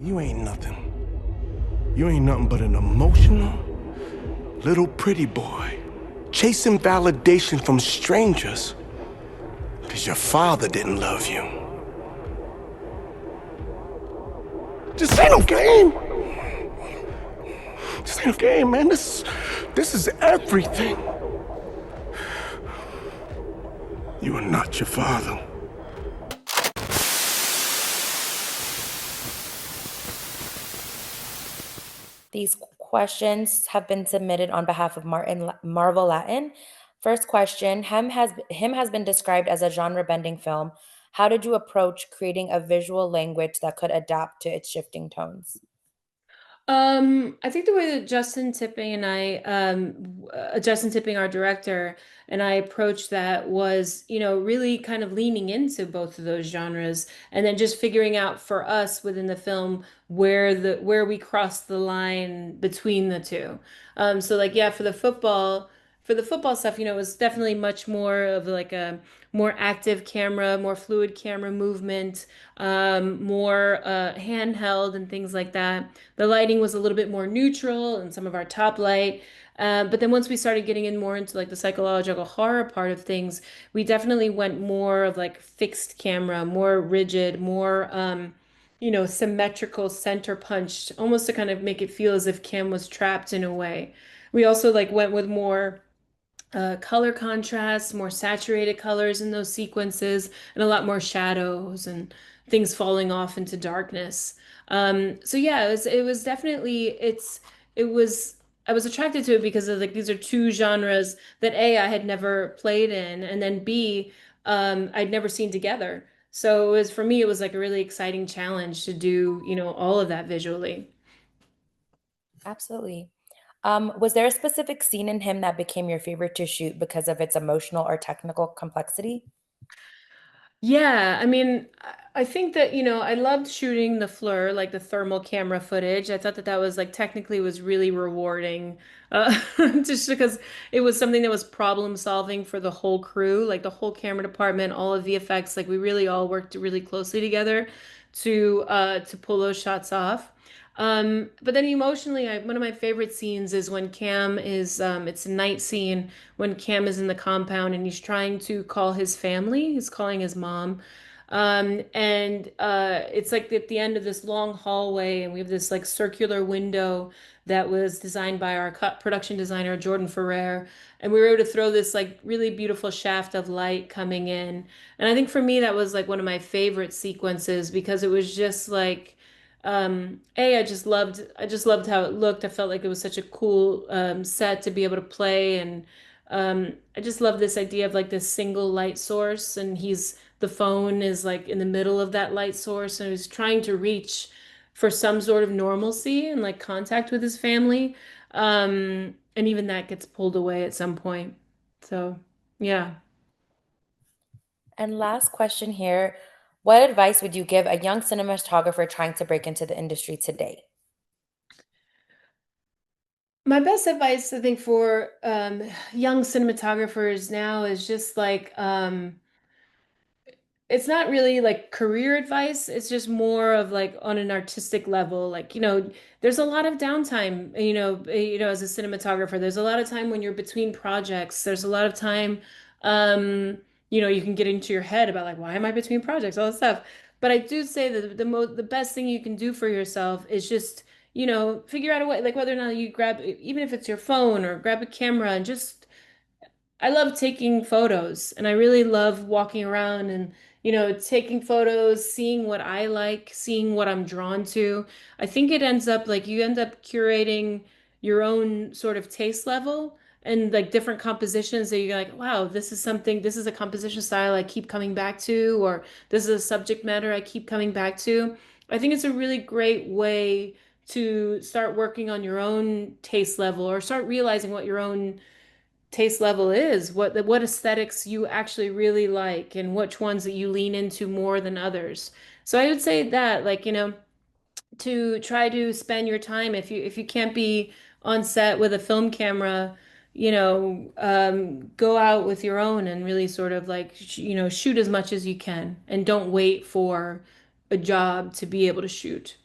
You ain't nothing. You ain't nothing but an emotional, little pretty boy, chasing validation from strangers because your father didn't love you. This ain't no game. This ain't no game, man. This is everything. You are not your father. These questions have been submitted on behalf of Marvel Latin. First question, him has been described as a genre-bending film. How did you approach creating a visual language that could adapt to its shifting tones? I think the way that Justin Tipping, our director, and I approached that was, really kind of leaning into both of those genres and then just figuring out for us within the film where we crossed the line between the two. So like, yeah, for the football stuff, it was definitely much more of like a more active camera, more fluid camera movement, more handheld and things like that. The lighting was a little bit more neutral and some of our top light. But then once we started getting in more into like the psychological horror part of things, we definitely went more of like fixed camera, more rigid, more symmetrical, center punched, almost to kind of make it feel as if Cam was trapped in a way. We also like went with more color contrast, more saturated colors in those sequences, and a lot more shadows and things falling off into darkness. So yeah, it was definitely it was I was attracted to it because of like these are two genres that A, I had never played in, and then B, I'd never seen together. So it was for me, it was like a really exciting challenge to do, all of that visually. Absolutely. Was there a specific scene in him that became your favorite to shoot because of its emotional or technical complexity? Yeah, I mean, I think that, I loved shooting the Fleur, like the thermal camera footage. I thought that that was like technically was really rewarding, just because it was something that was problem solving for the whole crew, like the whole camera department, all of the effects. Like we really all worked really closely together to pull those shots off. But then emotionally, one of my favorite scenes is when Cam is, it's a night scene when Cam is in the compound and he's trying to call his family. He's calling his mom. And it's like at the end of this long hallway, and we have this like circular window that was designed by our production designer, Jordan Ferrer. And we were able to throw this like really beautiful shaft of light coming in. And I think for me, that was like one of my favorite sequences because it was just like, I just loved how it looked. I felt like it was such a cool set to be able to play, and I just love this idea of like this single light source, and the phone is like in the middle of that light source, and he's trying to reach for some sort of normalcy and like contact with his family. And even that gets pulled away at some point. So, yeah. And last question here. What advice would you give a young cinematographer trying to break into the industry today? My best advice, I think, for young cinematographers now is just like it's not really like career advice. It's just more of like on an artistic level. Like, there's a lot of downtime, as a cinematographer. There's a lot of time when you're between projects. There's a lot of time, you can get into your head about like, why am I between projects? All this stuff. But I do say that the best thing you can do for yourself is just, figure out a way, like whether or not you grab, even if it's your phone or grab a camera and just I love taking photos and I really love walking around and, taking photos, seeing what I like, seeing what I'm drawn to. I think it ends up like you end up curating your own sort of taste level and like different compositions that you're like, wow, this is a composition style I keep coming back to, or this is a subject matter I keep coming back to. I think it's a really great way to start working on your own taste level or start realizing what your own taste level is, what aesthetics you actually really like and which ones that you lean into more than others. So I would say that like, to try to spend your time if you can't be on set with a film camera, go out with your own and really sort of like shoot as much as you can and don't wait for a job to be able to shoot.